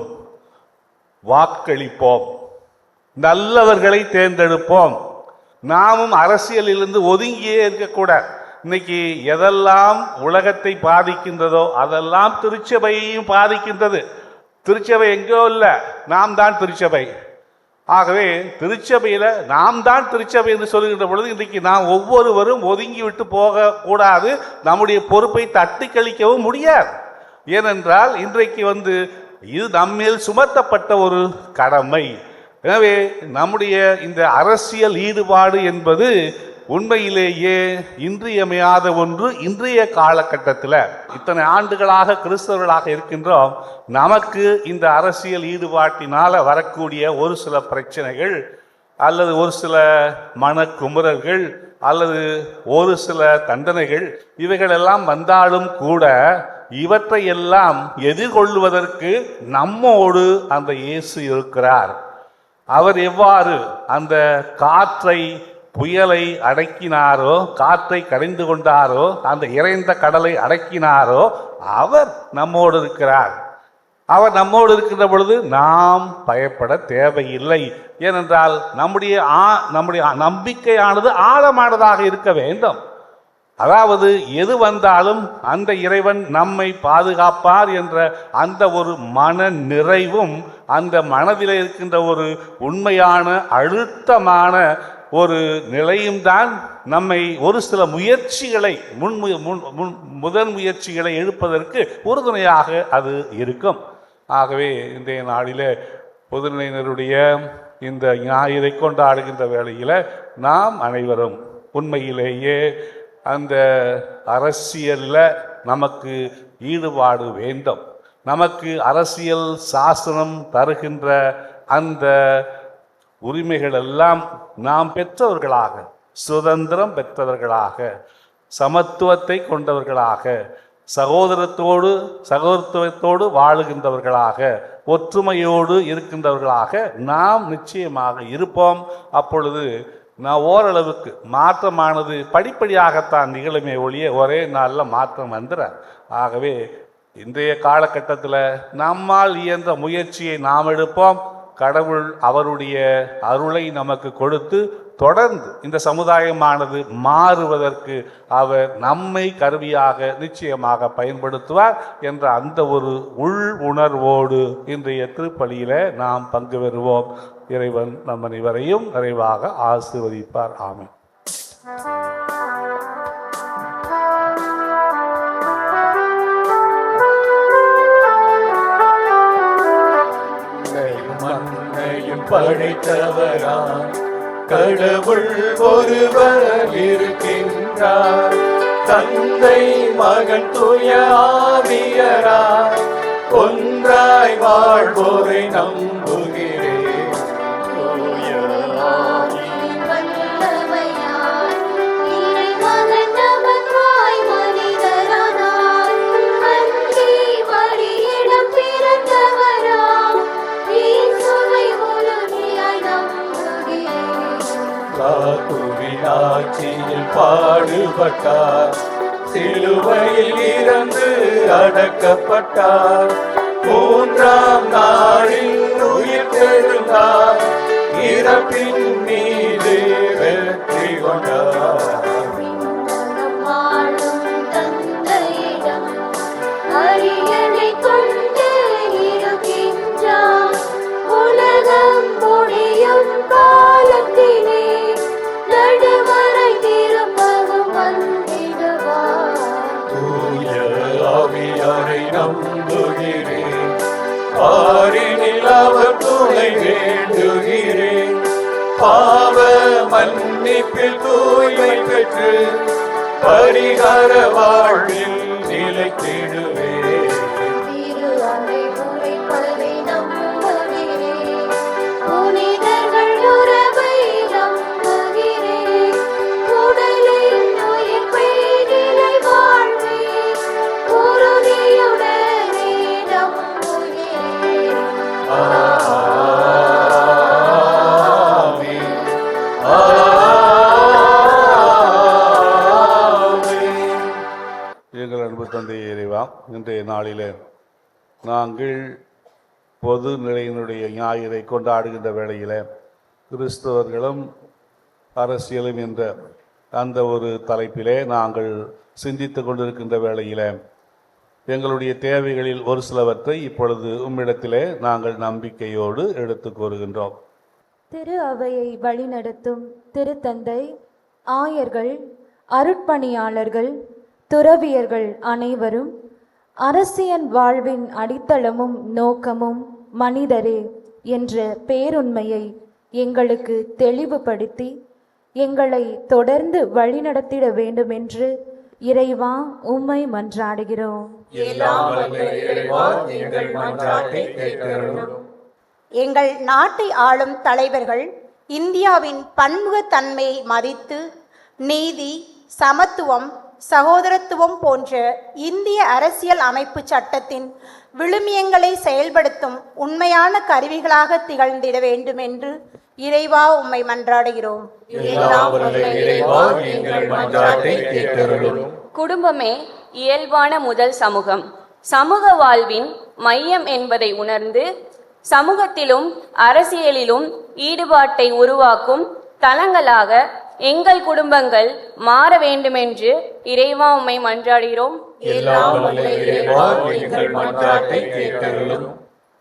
A: வாக்களிப்போம், நல்லவர்களை தேர்ந்தெடுப்போம். நாமும் அரசியலிலிருந்து ஒதுங்கியே இருக்கக்கூடாது. இன்னைக்கு எதெல்லாம் உலகத்தை பாதிக்கின்றதோ அதெல்லாம் திருச்சபையையும் பாதிக்கின்றது. திருச்சபை எங்கோ இல்லை, நாம் தான் திருச்சபை. ஆகவே திருச்சபையில நாம் தான் திருச்சபை என்று சொல்லுகின்ற பொழுது இன்றைக்கு நாம் ஒவ்வொருவரும் ஒதுங்கி விட்டு போக கூடாது. நம்முடைய பொறுப்பை தட்டி கழிக்கவும் முடியாது. ஏனென்றால் இன்றைக்கு இது நம்மேல் சுமத்தப்பட்ட ஒரு கடமை. எனவே நம்முடைய இந்த அரசியல் ஈடுபாடு என்பது உண்மையிலேயே இன்றியமையாத ஒன்று. இன்றைய காலகட்டத்தில் இத்தனை ஆண்டுகளாக கிறிஸ்தவர்களாக இருக்கின்றோம். நமக்கு இந்த அரசியல் ஈடுபாட்டினால வரக்கூடிய ஒரு சில பிரச்சனைகள் அல்லது ஒரு சில மனக்குமுறல்கள் அல்லது ஒரு சில தண்டனைகள் இவைகளெல்லாம் வந்தாலும் கூட இவற்றையெல்லாம் எதிர்கொள்வதற்கு நம்மோடு அந்த இயேசு இருக்கிறார். அவர் எவ்வாறு அந்த காற்றை புயலை அடக்கினாரோ, காற்றை கடைந்து கொண்டாரோ, அந்த இறைந்த கடலை அடக்கினாரோ, அவர் நம்மோடு இருக்கிறார். அவர் நம்மோடு இருக்கின்ற பொழுது நாம் பயப்பட தேவையில்லை. ஏனென்றால் நம்முடைய நம்பிக்கையானது ஆழமானதாக இருக்க வேண்டும். அதாவது எது வந்தாலும் அந்த இறைவன் நம்மை பாதுகாப்பார் என்ற அந்த ஒரு மன நிறைவும், அந்த மனதில் இருக்கின்ற ஒரு உண்மையான அழுத்தமான ஒரு நிலையும் தான் நம்மை ஒரு சில முயற்சிகளை முதன் முயற்சிகளை எடுப்பதற்கு உறுதுணையாக அது இருக்கும். ஆகவே இன்றைய நாளிலே பொதுநிலையினருடைய இந்த ஞாயிறை கொண்டாடுகின்ற வேளையில் நாம் அனைவரும் உண்மையிலேயே அந்த அரசியலில் நமக்கு ஈடுபாடு வேண்டும். நமக்கு அரசியல் சாசனம் தருகின்ற அந்த உரிமைகள் எல்லாம் நாம் பெற்றவர்களாக, சுதந்திரம் பெற்றவர்களாக, சமத்துவத்தை கொண்டவர்களாக, சகோதரத்துவத்தோடு வாழுகின்றவர்களாக, ஒற்றுமையோடு இருக்கின்றவர்களாக நாம் நிச்சயமாக இருப்போம். அப்பொழுது நான் ஓரளவுக்கு மாற்றமானது படிப்படியாகத்தான் நிகழுமே ஒழிய ஒரே நாளில் மாற்றம் வந்துட. ஆகவே இன்றைய காலகட்டத்தில் நம்மால் இயன்ற முயற்சியை நாம் எடுப்போம். கடவுள் அவருடைய அருளை நமக்கு கொடுத்து தொடர்ந்து இந்த சமுதாயமானது மாறுவதற்கு அவர் நம்மை கருவியாக நிச்சயமாக பயன்படுத்துவார் என்ற அந்த ஒரு உள் உணர்வோடு இன்றைய திருப்பலியில நாம் பங்கு பெறுவோம். இறைவன் நம் அனைவரையும் நிறைவாக ஆசீர்வதிப்பார். ஆமென்.
G: மண்ணையும் படைத்தவராய் கடவுள் ஒருவர் இருக்கின்றார். தந்தை மகன் தூய ஆவியராய் ஒன்றாய் வாழ்வோரை நம்புகிறேன். தூய ஆவியின்
H: வல்லமையால் இறைமகன் நமக்காய் மனிதரானார். அன்றி வழியிடம் பிறந்தவராம் இயேசுவை முழுமையாய் நம்புகிறேன்.
G: காத்துவின் ஆட்சியில் பாடுபட்டார், சிலுவையில் இறந்து அடக்கப்பட்டார், மூன்றாம் நாளில் உயிர் தெழுந்தார், இறப்பின் மீது வெற்றி கொண்டார்.
H: வாழும் தந்தையிடம் அரியணை கொண்டு இருக்கின்றார். உலகம் முடியும் காலத்திலே நடுவரை திரும்பவும் வந்திடுவார்.
G: தூய ஆவியாரை நம்புகிறேன், பாரினில் அவர் துணை வேண்டுகிறேன். பாவ மன்னிப்பில் தூய்மை பெற்று பரிகார வாழ்வில் நிலைத்திடுவேன்.
H: திரு அறை உரைப்பதை நம்புகிறேன். புனிதர்கள் உறவை நம்புகிறேன். உடலின் உயிர்ப்பை நிலை வாழ்வேன். உறுதியுடனே நம்புகிறேன்.
G: ஆமென். ஆமென்.
A: எங்கள் அன்பு தந்தை இறைவா, இன்றைய நாளிலே நாங்கள் பொது நிலையினுடைய ஞாயிறை கொண்டாடுகின்ற வேளையிலே கிறிஸ்தவர்களும் அரசியலும் என்ற அந்த ஒரு தலைப்பிலே நாங்கள் சிந்தித்து கொண்டிருக்கின்ற வேளையிலே எங்களுடைய தேவைகளில் ஒரு சிலவற்றை இப்பொழுது உம்மிடத்திலே நாங்கள் நம்பிக்கையோடு எடுத்து கூறுகின்றோம்.
N: திரு அவையை வழிநடத்தும் திருத்தந்தை, ஆயர்கள், அருட்பணியாளர்கள், துறவியர்கள் அனைவரும் அரசியல் வாழ்வின் அடித்தளமும் நோக்கமும் மனிதரே என்ற பேருண்மையை எங்களுக்கு தெளிவுபடுத்தி எங்களை தொடர்ந்து வழிநடத்திட வேண்டுமென்று இறைவா உம்மை மன்றாடுகிறோம்.
O: எங்கள் நாட்டை ஆளும் தலைவர்கள் இந்தியாவின் பன்முகத்தன்மையை மதித்து நீதி, சமத்துவம், சகோதரத்துவம் போன்ற இந்திய அரசியல் அமைப்பு சட்டத்தின் விழுமியங்களை செயல்படுத்தும் உண்மையான கருவிகளாக திகழ்ந்திட வேண்டும் என்று இறைவா உம்மை மன்றாடுகிறோம்.
P: குடும்பமே இயல்பான முதல் சமூகம். சமூக வாழ்வின் மையம் என்பதை உணர்ந்து சமூகத்திலும் அரசியலிலும் ஈடுபாட்டை உருவாக்கும் தளங்களாக எங்கள் குடும்பங்கள் மாற வேண்டுமென்று இறைவா உம்மை மன்றாடுகிறோம்.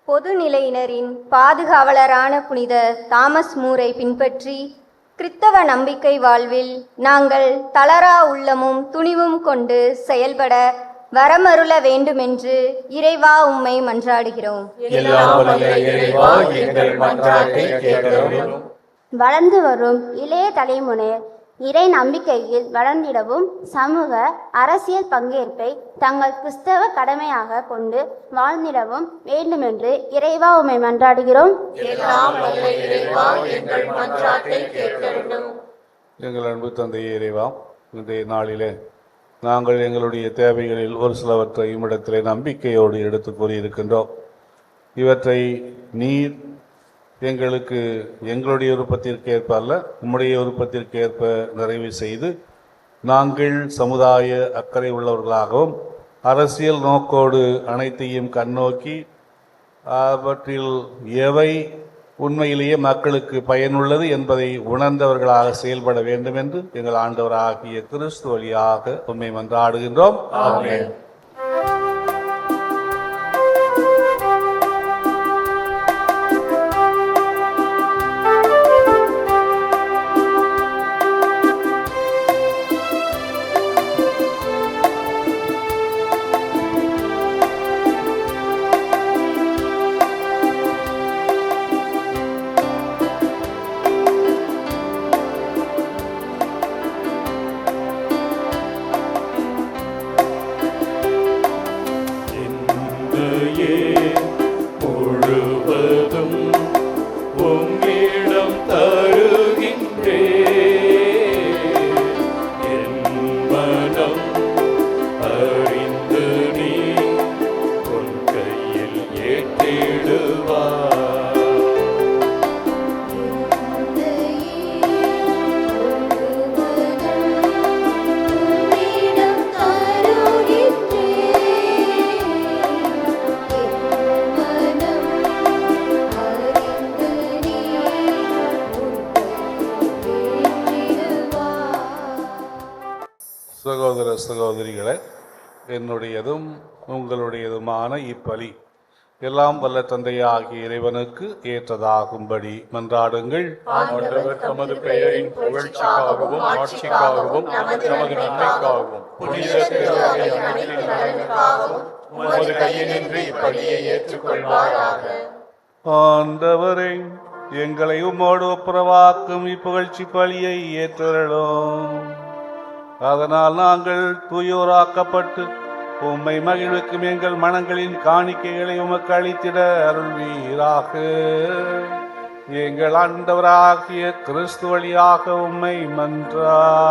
Q: பொதுநிலையினரின் பாதுகாவலரான புனித தாமஸ் மூரை பின்பற்றி கிறித்தவ நம்பிக்கை வாழ்வில் நாங்கள் தளரா உள்ளமும் துணிவும் கொண்டு செயல்பட வரமருள வேண்டுமென்று இறைவா உம்மை மன்றாடுகிறோம்.
R: வளர்ந்து வரும் இளைய தலைமுறையினர் இறை நம்பிக்கையில் வளர்ந்திடவும் சமூக அரசியல் பங்கேற்பை தங்கள் கிறிஸ்தவ கடமையாக கொண்டு வாழ்ந்திடவும் வேண்டுமென்று இறைவா உம்மை மன்றாடுகிறோம்.
A: எங்கள் அன்பு தந்தையே இறைவா, இன்றைய நாளிலே நாங்கள் எங்களுடைய தேவைகளில் ஒரு சிலவற்றை இம்மிடத்திலே நம்பிக்கையோடு எடுத்து கூறியிருக்கின்றோம். இவற்றை நீர் எங்களுக்கு எங்களுடைய விருப்பத்திற்கேற்ப அல்ல, உம்முடைய விருப்பத்திற்கேற்ப நிறைவு செய்து நாங்கள் சமுதாய அக்கறை உள்ளவர்களாகவும் அரசியல் நோக்கோடு அனைத்தையும் கண்ணோக்கி அவற்றில் எவை உண்மையிலேயே மக்களுக்கு பயனுள்ளது என்பதை உணர்ந்தவர்களாக செயல்பட வேண்டும் என்று எங்கள் ஆண்டவராகிய கிறிஸ்து வழியாக உண்மை மன்றாடுகின்றோம். ஆமென். சகோதர சகோதரிகளே, என்னுடையதும் உங்களுடையதுமான இப்பலி எல்லாம் வல்ல தந்தையாகிய இறைவனுக்கு ஏற்றதாகும்படி மன்றாடுங்கள்.
G: ஆண்டவர் தமது பெயரின் புகழ்ச்சிக்காகவும் ஆட்சிக்காகவும் நமது நன்மைக்காகவும் புனித திருஅவை அனைத்தின் நலனுக்காகவும் உமது கையினின்று இப்பலியை ஏற்றுக்கொள்வாராக.
A: ஆண்டவரே, எங்களை உம்மோடு ஒப்புரவாக்கும் இப்புகழ்ச்சி பலியை ஏற்றருளும். அதனால் நாங்கள் தூயோராக்கப்பட்டு உம்மை மகிழ்வுக்கும் எங்கள் மனங்களின் காணிக்கைகளை உமக்கு அளித்திட அருள்வீராக. எங்கள் ஆண்டவராகிய கிறிஸ்து வழியாக உம்மை மன்றாடுகின்றோம்.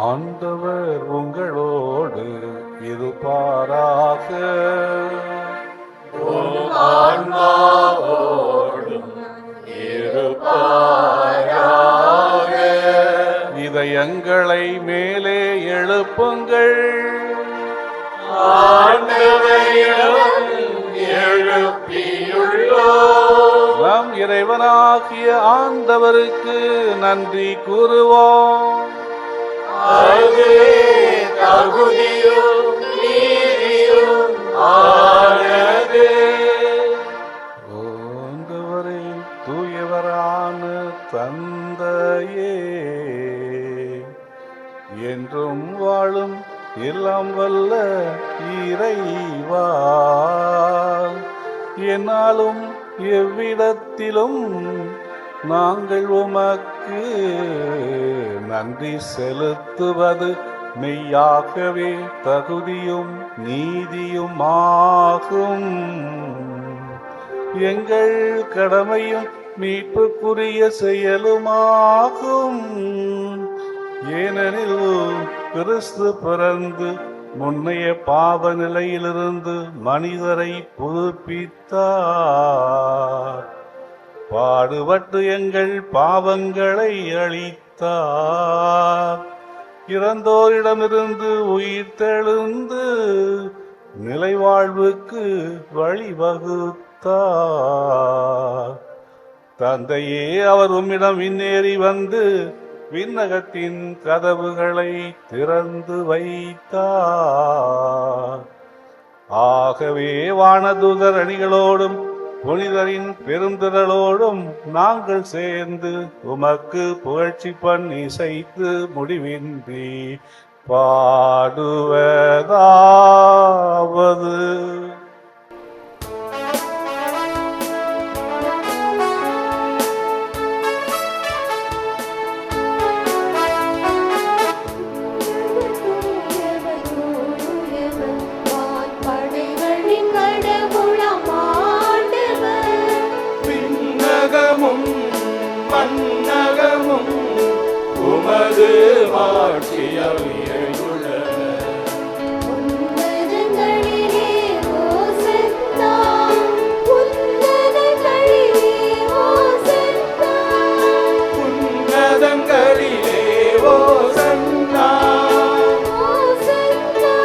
A: ஆண்டவர் உங்களோடு இருப்பாராக. இதயங்களை மேலே எழுப்புங்கள். நம் இறைவனாகிய ஆண்டவருக்கு நன்றி கூறுவோம். ஆண்டவரே, தூயவரான தந்தையே, என்றும் வாழும் எல்லாம் வல்ல இறைவா, என்னாலும் எவ்விடத்திலும் நாங்கள் உமக்கு நன்றி செலுத்துவது மெய்யாகவே தகுதியும் நீதியுமாகும். எங்கள் கடமையும் மீட்புக்குரிய செயலுமாகும். ஏனெனில் கிறிஸ்து பிறந்து முன்னைய பாவ நிலையிலிருந்து மனிதரை புதுப்பித்தார். பாடுபட்டு எங்கள் பாவங்களை அழித்தார். இறந்தோரிடமிருந்து உயிர்த்தெழுந்து நிலைவாழ்வுக்கு வழிவகுத்தார். தந்தையே, அவர் உம்மிடம் விண்ணேறி வந்து விண்ணகத்தின் கதவுகளை திறந்து வைத்தார். ஆகவே வானதூதர் அணிகளோடும் புனிதரின் பெருந்திரளோடும் நாங்கள் சேர்ந்து உமக்கு புகழ்ச்சி பண்ணி இசைத்து முடிவின்றி பாடுவதாவது.
G: மன்னகமும் உமது மாட்சியால் நிறைந்துள்ளன.
H: உன்னதங்களிலே ஓசன்னா, உன்னதங்களிலே ஓசன்னா,
G: உன்னதங்களிலே ஓசன்னா,
H: ஓசன்னா,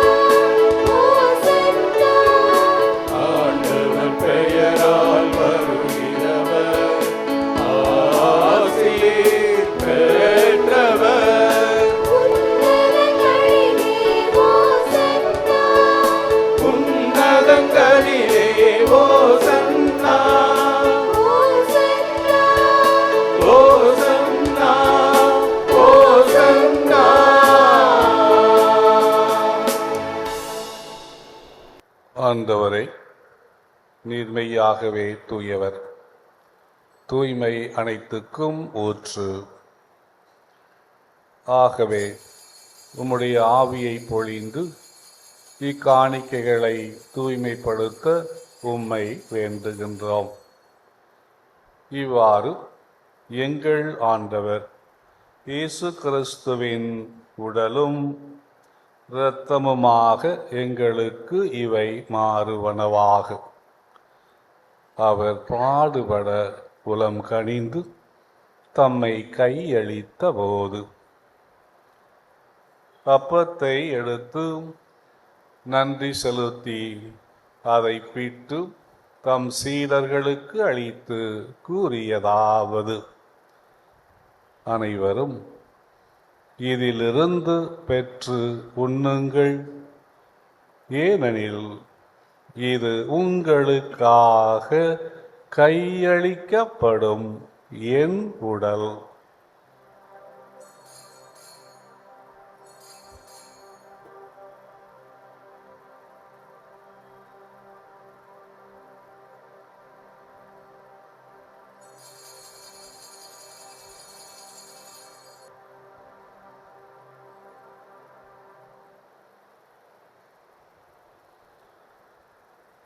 H: ஓசன்னா.
G: ஆண்டவர் பெயரால் வருகிறவர் ஆசீர் பெற்றவர்.
H: உன்னதங்களிலே ஓசன்னா,
G: உன்னதங்களிலே ஓசன்னா,
H: ஓசன்னா.
G: ஓசன்னா, ஓசன்னா.
A: ஆண்டவரே, நீர் மெய்யாகவே தூயவர், தூய்மை அனைத்துக்கும் ஊற்று. ஆகவே உம்முடைய ஆவியை பொழிந்து இக்காணிக்கைகளை தூய்மைப்படுத்த உம்மை வேண்டுகின்றோம். இவ்வாறு எங்கள் ஆண்டவர் இயேசு கிறிஸ்துவின் உடலும் இரத்தமுமாக எங்களுக்கு இவை மாறுவனவாக. அவர் பாடுபட உளம் கனிந்து தம்மை கையளித்த போது அப்பத்தை எடுத்து நன்றி செலுத்தி அதை பிட்டு தம் சீடர்களுக்கு அளித்து கூறியதாவது: அனைவரும் இதிலிருந்து பெற்று உண்ணுங்கள், ஏனெனில் இது உங்களுக்காக கையளிக்கப்படும் என் உடல்.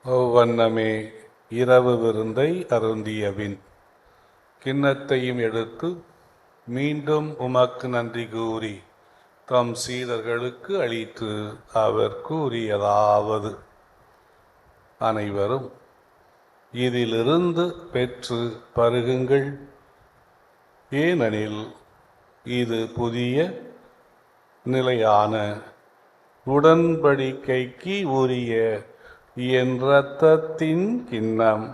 A: ஒவ்வொன்னமே இரவு விருந்தை அருந்தியபின் கிண்ணத்தையும் எடுத்து மீண்டும் உமக்கு நன்றி கூறி தம் சீடர்களுக்கு அளித்து அவர் கூறியதாவது: அனைவரும் இதிலிருந்து பெற்று பருகுங்கள், ஏனெனில் இது புதிய நிலையான உடன்படிக்கைக்கு உரிய என் இரத்தத்தின் கிண்ணம்.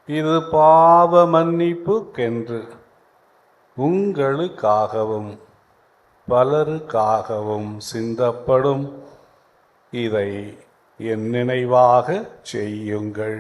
A: இது பாவ மன்னிப்புக்கென்று உங்களுக்காகவும் பலருக்காகவும் சிந்தப்படும். இதை என் நினைவாக செய்யுங்கள்.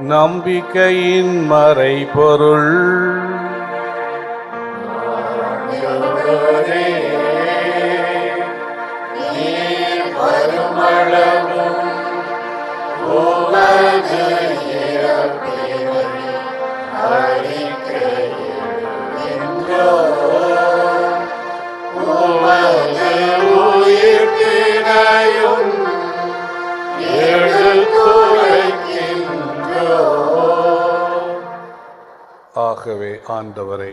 A: நம்பிக்கையின் மறைபொருள். ஆகவே ஆண்டவரே,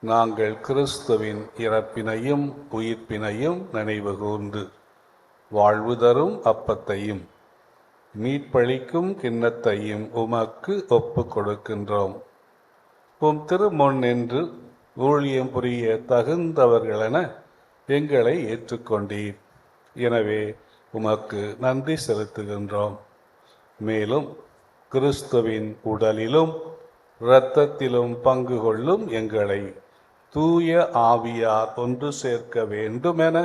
A: நாங்கள் கிறிஸ்துவின் இறப்பினையும் உயிர்ப்பினையும் நினைவு கூர்ந்து வாழ்வு தரும் அப்பத்தையும் மீட்பளிக்கும் கிண்ணத்தையும் உமக்கு ஒப்பு கொடுக்கின்றோம். உம் திருமுன் நின்று ஊழியம் புரிய தகுந்தவர்களென எங்களை ஏற்றுக்கொண்டீர். எனவே உமக்கு நன்றி செலுத்துகின்றோம். மேலும் கிறிஸ்துவின் உடலிலும் இரத்தத்திலும் பங்கு கொள்ளும் எங்களை தூய ஆவியார் ஒன்று சேர்க்க வேண்டுமென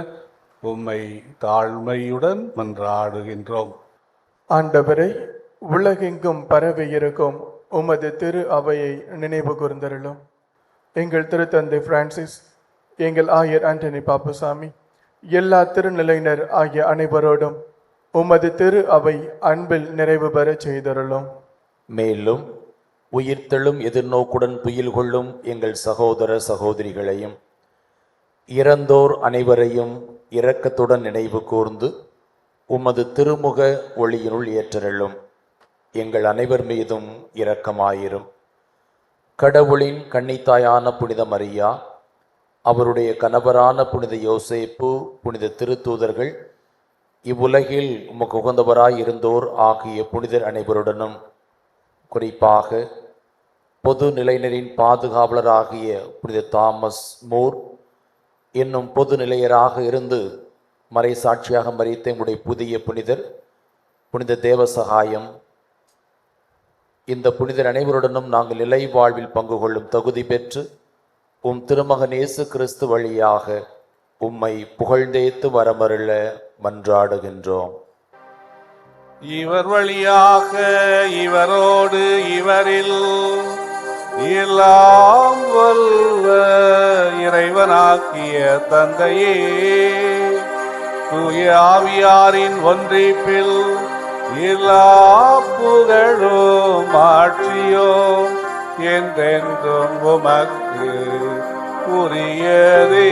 A: உம்மை தாழ்மையுடன் மன்றாடுகின்றோம்.
S: ஆண்டவரை, உலகெங்கும் பரவி இருக்கும் உமது திரு அவையை நினைவு கூர்ந்தருளும். எங்கள் திருத்தந்தை பிரான்சிஸ், எங்கள் ஆயர் ஆண்டனி பாப்புசாமி, எல்லா திருநிலையினர் ஆகிய அனைவரோடும் உமது திரு அவை அன்பில் நிறைவு பெற செய்தருளும்.
B: மேலும் உயிர்த்தெழும் எதிர்நோக்குடன் துயில் கொள்ளும் எங்கள் சகோதர சகோதரிகளையும் இறந்தோர் அனைவரையும் இரக்கத்துடன் நினைவு கூர்ந்து உமது திருமுக ஒளியினுள் ஏற்றருளும். எங்கள் அனைவர் மீதும் இரக்கமாயிரும். கடவுளின் கன்னித்தாயான புனித மரியா, அவருடைய கணவரான புனித யோசேப்பு, புனித திருத்தூதர்கள், இவ்வுலகில் உமக்கு உகந்தவராய் இருந்தோர் ஆகிய புனிதர் அனைவருடனும், குறிப்பாக பொது நிலையினரின் பாதுகாவலராகிய புனித தாமஸ் மூர் என்னும் பொது நிலையராக இருந்து மறைசாட்சியாக மறித்த எங்களுடைய புதிய புனிதர் புனித தேவசகாயம், இந்த புனிதர் அனைவருடனும் நாங்கள் நிலை வாழ்வில் பங்கு கொள்ளும் தகுதி பெற்று உம் திருமகன் இயேசு கிறிஸ்து வழியாக உம்மை புகழ்ந்தேத்து வரமருள மன்றாடுகின்றோம்.
A: இவர் வழியாக, இவரோடு, இவரில் எல்லாம் வல்ல இறைவனாக்கிய தந்தையே, தூய ஆவியாரின் ஒன்றிப்பில் எல்லா புகழும் ஆட்சியும் என்றென்றும் உமக்கு உரியதே.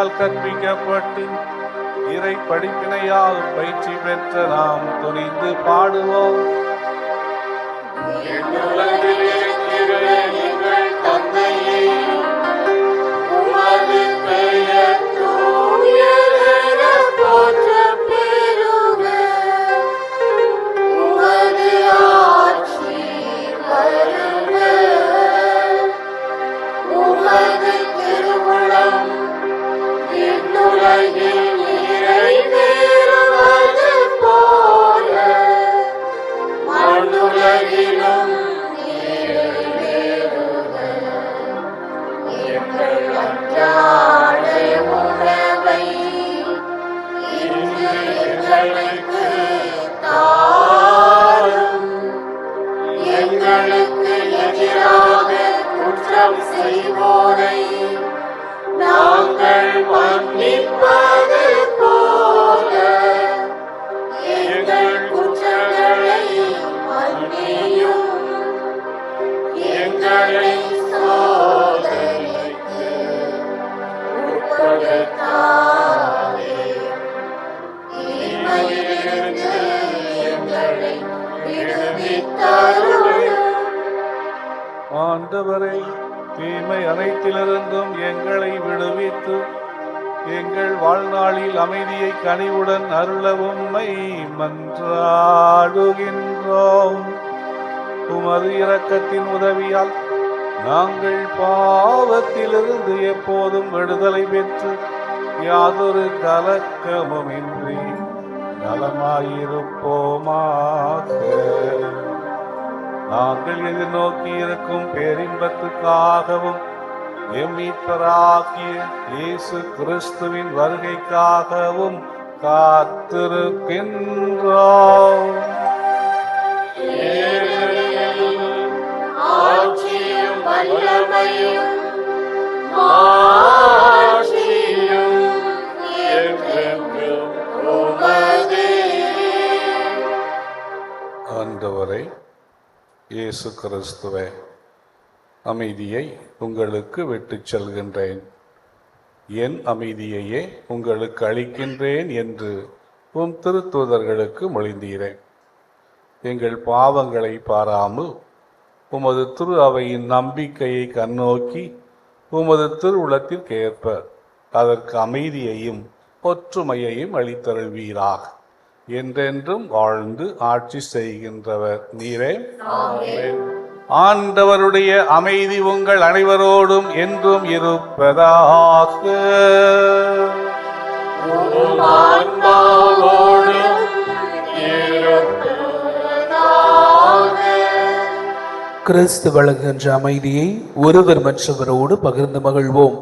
A: முதல் கற்பிக்கப்பட்டு இறை படிப்பினையால் பயிற்சி பெற்ற நாம் துணிந்து பாடுவோம்.
G: விண்ணுலகில் இருக்கிற எங்கள் தந்தையே, உமது பெயர் தூயதெனப் போற்றப் பெறுக. உமது ஆட்சி வருக. உமது திருவுளம் விண்ணுலகில் நிறைவேறுவது போல மண்ணுலகிலும் நிறைவேறுக. எங்கள் அன்றாட உணவை இன்று எங்களுக்கு தாரும். எங்களுக்கு எதிராக குற்றம் செய்வோரை நாங்கள் மன்னிப்பது போல எங்கள் குற்றங்களை மன்னியும். எங்களை சோதனைக்கு உட்படுத்தாதேயும். தீமையிலிருந்து எங்களை விடுவித்தருளும்.
A: ஆண்டவரை, தீமை அனைத்திலிருந்தும் எங்களை விடுவித்து எங்கள் வாழ்நாளில் அமைதியை கனிவுடன் அருள உம்மை மன்றாடுகின்றோம். உமது இரக்கத்தின் உதவியால் நாங்கள் பாவத்திலிருந்து எப்போதும் விடுதலை பெற்று யாதொரு கலக்கமுமின்றி நலமாயிருப்போமாக. நாங்கள் எதிர்நோக்கி இருக்கும் பேரின்பத்துக்காகவும் எம் மீட்பராகிய இயேசு கிறிஸ்துவின் வருகைக்காகவும் காத்திருக்கின்றோம்.
G: ஆட்சியும் வல்லமையும் மாட்சியும் என்றென்றும் உமதே.
A: ஆண்டவரை இயேசு கிறிஸ்துவே, அமைதியை உங்களுக்கு விட்டுச் செல்கின்றேன், என் அமைதியையே உங்களுக்கு அளிக்கின்றேன் என்று உம் திருத்தூதர்களுக்கு மொழிந்தீரேன். எங்கள் பாவங்களை பாராமல் உமது திரு அவையின் நம்பிக்கையை கண்ணோக்கி உமது திருவுளத்திற்கு ஏற்ப அதற்கு அமைதியையும் ஒற்றுமையையும் அளித்தருள்வீராக. என்றென்றும் வாழ்ந்து ஆட்சி செய்கின்றவர் நீரே. ஆண்டவருடைய அமைதி உங்கள் அனைவரோடும் என்றும் இருப்பதாக.
T: கிறிஸ்து வழங்குகின்ற அமைதியை ஒருவர் மற்றவரோடு பகிர்ந்து மகிழ்வோம்.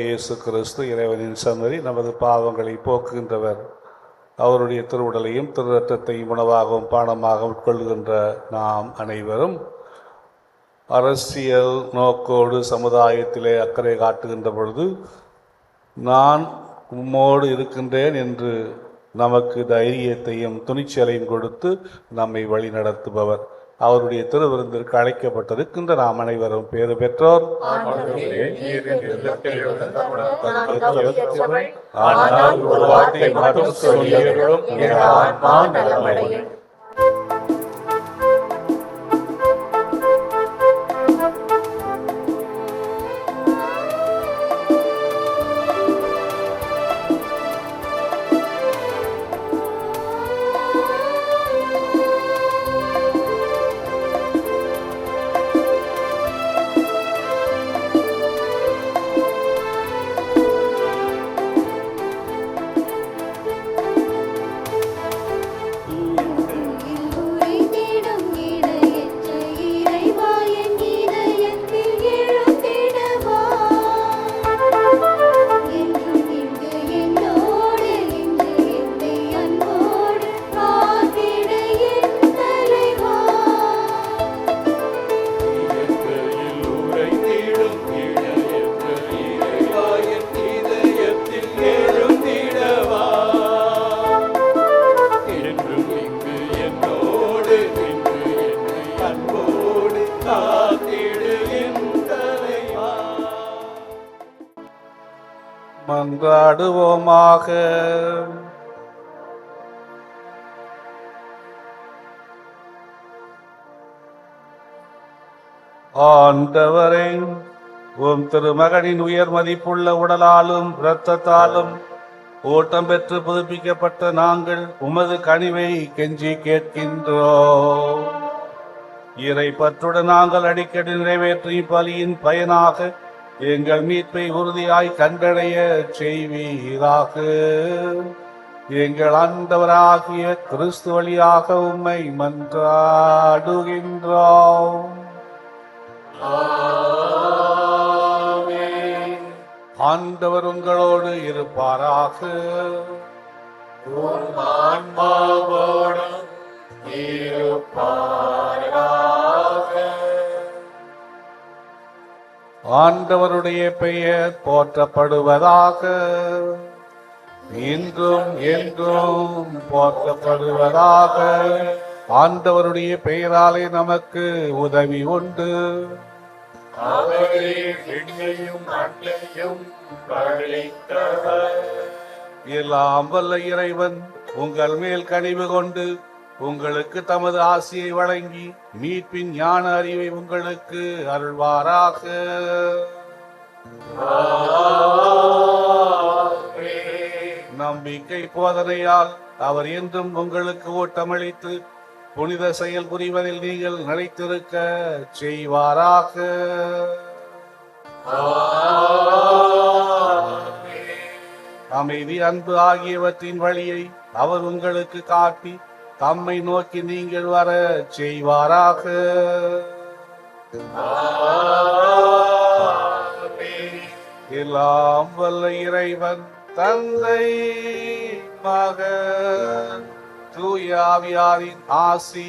A: இயேசு கிறிஸ்து இறைவனின் சன்னதி நமது பாவங்களை போக்குகின்றவர். அவருடைய திருவுடலையும் திரு இரத்தத்தையும் உணவாகவும் பானமாக உட்கொள்கின்ற நாம் அனைவரும் அரசியல் நோக்கோடு சமுதாயத்திலே அக்கறை காட்டுகின்ற பொழுது நான் உம்மோடு இருக்கின்றேன் என்று நமக்கு தைரியத்தையும் துணிச்சலையும் கொடுத்து நம்மை வழி நடத்துபவர். அவருடைய திருவிருந்திற்கு அழைக்கப்பட்டிருக்கின்ற நாம் அனைவரும் பேறு பெற்றோர்.
G: ஆனால் ஒரு வார்த்தை மட்டும் சொல்லியருளும், என் ஆன்மா நலமடையும்.
A: மன்றாடுவோமாக. ஆண்டவரே, உம் திருமகனின் உயர் மதிப்புள்ள உடலாலும் இரத்தத்தாலும் ஓட்டம் பெற்று புதுப்பிக்கப்பட்ட நாங்கள் உமது கனிவை கெஞ்சி கேட்கின்றோம். இறை பற்றுடன் நாங்கள் அடிக்கடி நிறைவேற்றும் பலியின் பயனாக எங்கள் மீட்பை உறுதியாய் கண்டடைய செய்வீராக. எங்கள் ஆண்டவராகிய கிறிஸ்து வழியாக உம்மை மன்றாடுகின்றோம். ஆண்டவர் உங்களோடு இருப்பாராக. ஆண்டவருடைய பெயர் போற்றப்படுவதாக. இன்றும் என்றும் போற்றப்படுவதாக. ஆண்டவருடைய பெயராலே நமக்கு உதவி உண்டு. எல்லாம் வல்ல இறைவன் உங்கள் மேல் கனிவு கொண்டு உங்களுக்கு தமது ஆசியை வழங்கி மீட்பின் ஞான அறிவை உங்களுக்கு அருள்வாராக. நம்பிக்கை போதனையால் அவர் என்றும் உங்களுக்கு ஓட்டமளித்து புனித செயல் புரிவதில் நீங்கள் நிலைத்திருக்க செய்வாராக. அமைதி, அன்பு ஆகியவற்றின் வழியை அவர் உங்களுக்கு காட்டி தம்மை நோக்கி நீங்கள் வர செய்வாராக. எல்லாம் வல்ல இறைவன் தந்தை, மகன், தூய ஆவியாரின் ஆசி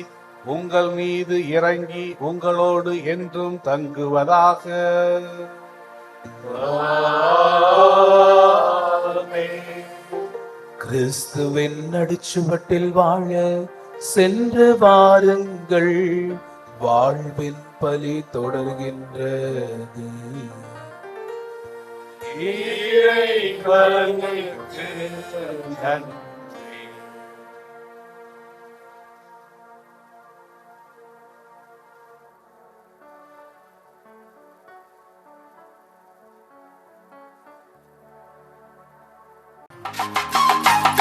A: உங்கள் மீது இறங்கி உங்களோடு என்றும் தங்குவதாக.
T: கிறிஸ்துவின் அடிச்சுவட்டில் வாழ சென்று வாருங்கள். வாழ்வின் பலி தொடர்கின்றது.
G: Thank you.